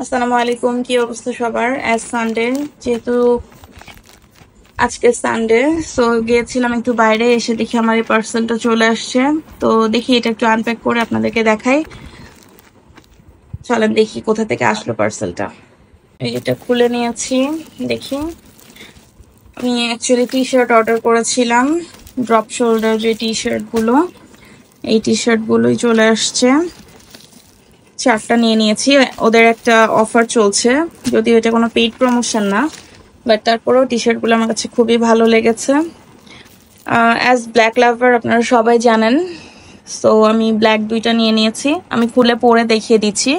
আসসালামু আলাইকুম। কি অবস্থা সবার? আজ সানডে, যেহেতু আজকে সানডে, সো গিয়েছিলাম একটু বাইরে, এসে দেখি আমার এই পার্সেলটা চলে আসছে। তো দেখি এটা একটু আনপ্যাক করে আপনাদেরকে দেখাই। চলেন দেখি কোথা থেকে আসলো পার্সেলটা। এটা খুলে নিয়েছি, দেখি। আমি অ্যাকচুয়ালি টি শার্ট অর্ডার করেছিলাম, ড্রপ শোল্ডার যে টি শার্ট গুলো, এই টি শার্ট গুলোই চলে আসছে। 4টা নিয়ে নিয়েছি। ওদের একটা অফার চলছে, যদিও এটা কোনো পেইড প্রমোশন না, বাট তারপরেও টি শার্ট গুলো আমার কাছে খুবই ভালো লেগেছে। অ্যাজ ব্ল্যাক লাভার আপনারা সবাই জানেন, সো আমি ব্ল্যাক 2টা নিয়ে নিয়েছি। আমি খুলে পরে দেখিয়ে দিচ্ছি।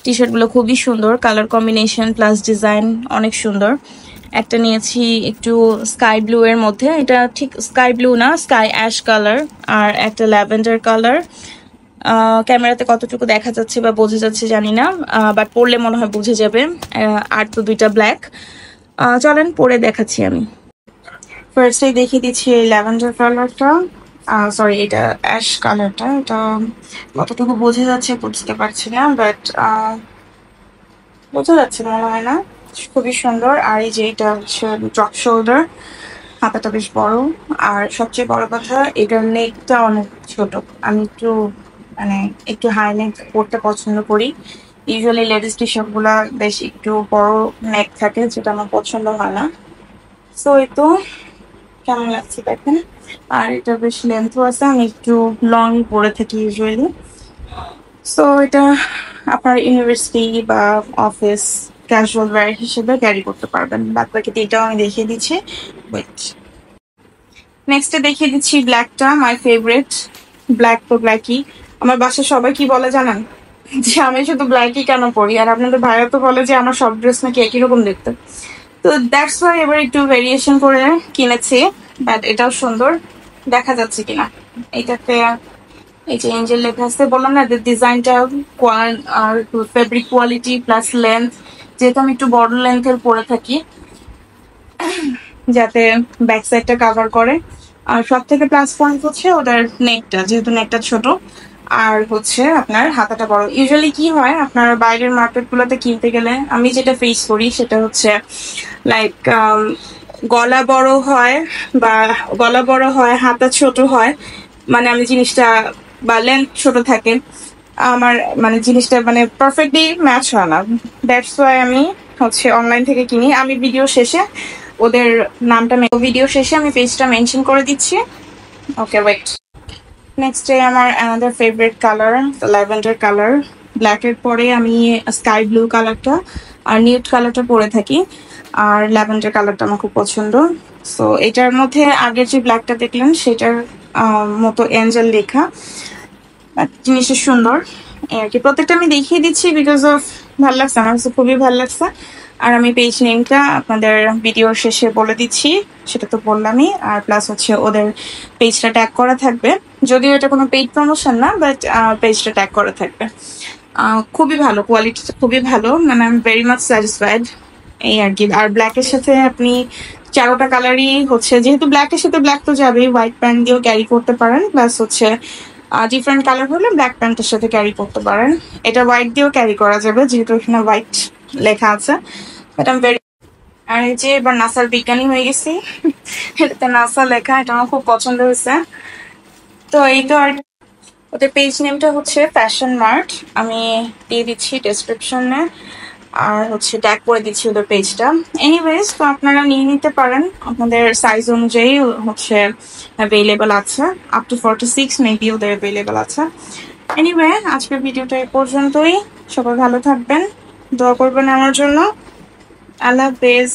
টি শার্ট গুলো খুবই সুন্দর, কালার কম্বিনেশন প্লাস ডিজাইন অনেক সুন্দর। একটা নিয়েছি একটু স্কাই ব্লু এর মধ্যে, এটা ঠিক স্কাই ব্লু না, স্কাই অ্যাশ কালার, আর একটা ল্যাভেন্ডার কালার। ক্যামেরাতে কতটুকু দেখা যাচ্ছে বা বোঝা যাচ্ছে জানি না, বাট পরলে মনে হয় বুঝে যাবে। আর তো 2টা ব্ল্যাক। চলেন পরে দেখাচ্ছি আমি। ফার্স্টে দেখিয়ে দিচ্ছি এই ল্যাভেন্ডার কালারটা, সরি এটা অ্যাশ কালারটা। এটা কতটুকু বোঝা যাচ্ছে বুঝতে পারছি না, বাট বোঝা যাচ্ছে মনে হয় না। খুবই সুন্দর। আর এই যে এটা হচ্ছে ড্রপ শোল্ডার, হাতাটা বেশ বড়। আর সবচেয়ে বড় কথা, এটার নেকটা অনেক ছোট। আমি একটু মানে একটু হাই নেক পরতে পছন্দ করি। ইউজুয়ালি লেডিস টি শার্ট গুলা বেশ একটু বড় নেক থাকে, যেটা আমার পছন্দ হয় না। সো এই তো, কেমন লাগছে দেখেন। আর এটা বেশ লেন্থও আছে, আমি একটু লং পরে থাকি ইউজুয়ালি। সো এটা আপনার ইউনিভার্সিটি বা অফিস ক্যাজুয়াল ওয়্যার হিসেবে ক্যারি করতে পারবেন। বাদ বাকি এটাও আমি দেখিয়ে দিচ্ছি। ওয়েট, নেক্সটে দেখিয়ে দিচ্ছি ব্ল্যাকটা, মাই ফেভারিট। ব্ল্যাক তো ব্ল্যাকই। আমার বাসায় সবাই কি বলে জানেন, যে আমি শুধু ব্ল্যাকই কেন পরি, আর আপনাদের ভাইয়া তো বলে যে আমার সব ড্রেস নাকি একই রকম দেখতে। তো দ্যাটস ওয়াই এবার একটু ভেরিয়েশন করে কিনেছি। বাট এটাও সুন্দর, দেখা যাচ্ছে কিনা এইটাতে। এই যে এঞ্জেল লেখা আছে, বললাম না ডিজাইনটা আর ফেব্রিক কোয়ালিটি প্লাস লেন্থ, যেহেতু আমি একটু বড় লেন্থের পরে থাকি, যাতে ব্যাক সাইডটা কাভার করে। আর সব থেকে প্লাস পয়েন্ট হচ্ছে ওদের নেকটা, যেহেতু নেকটা ছোট। আর হচ্ছে আপনার হাতাটা বড়। ইউজুয়ালি কি হয়, আপনার বাইরের মার্কেট গুলোতে কিনতে গেলে আমি যেটা ফেস করি সেটা হচ্ছে লাইক গলা বড় হয়, বা গলা বড় হয়, হাতা ছোট হয়, মানে আমি জিনিসটা বা লেন্থ ছোট থাকে, আমার মানে জিনিসটা মানে পারফেক্টলি ম্যাচ হয় না। দ্যাটস ওয়াই আমি হচ্ছে অনলাইন থেকে কিনি। আমি ভিডিও শেষে ওদের নামটা, ভিডিও শেষে আমি পেজটা মেনশন করে দিচ্ছি। ওকে ওয়েট, নেক্সট ডে আমার another favourite colour lavender colour. ব্ল্যাকের পরে আমি স্কাই ব্লু কালারটা আর নিউড কালারটা পরে থাকি, আর ল্যাভেন্ডার কালারটা আমার খুব পছন্দ। সো এটার মধ্যে আগের যে ব্ল্যাকটা দেখলেন সেটার মতো এঞ্জেল লেখা, জিনিসটা সুন্দর আর কি। প্রত্যেকটা আমি দেখিয়ে দিচ্ছি বিকজ অফ ভালো লাগছে, আমার কাছে খুবই ভালো লাগছে। আর আমি পেজ নেমটা আপনাদের ভিডিওর শেষে বলে দিচ্ছি, সেটা তো বললামই। আর প্লাস হচ্ছে ওদের পেজটা ট্যাগ করা থাকবে, যদিও এটা কোনো পেইড প্রমোশন না, বাট পেজটা ট্যাগ করা থাকবে। খুবই ভালো, কোয়ালিটিটা খুবই ভালো, মানে আমি ভেরি মাচ স্যাটিসফাইড এই আর কি। আর ব্ল্যাকের সাথে আপনি 4টা কালারই হচ্ছে, যেহেতু ব্ল্যাকের সাথে ব্ল্যাক তো যাবেই, হোয়াইট প্যান্ট দিয়েও ক্যারি করতে পারেন, প্লাস হচ্ছে ডিফারেন্ট কালার হলে ব্ল্যাক প্যান্টের সাথে ক্যারি করতে পারেন। এটা হোয়াইট দিয়েও ক্যারি করা যাবে, যেহেতু এখানে হোয়াইট লেখা আছে। বাট আমি ভেরি, আর এই যে এবার নাসার বিজ্ঞানী হয়ে গেছি, এটাতে নাসা লেখা, এটা আমার খুব পছন্দ হয়েছে। তো এই তো। আর ওদের পেজ নেমটা হচ্ছে ফ্যাশন মার্ট, আমি দিয়ে দিচ্ছি ডেসক্রিপশনে, আর হচ্ছে ট্যাগ করে দিচ্ছি ওদের পেজটা। এনিওয়েজ, তো আপনারা নিয়ে নিতে পারেন, আপনাদের সাইজ অনুযায়ী হচ্ছে অ্যাভেলেবল আছে। আপ টু 46 মেবি ওদের অ্যাভেলেবল আছে। এনিওয়ে, আজকের ভিডিওটা এই পর্যন্তই। সবাই ভালো থাকবেন, দোয়া করবেন আমার জন্য। আল্লাহ হাফেজ।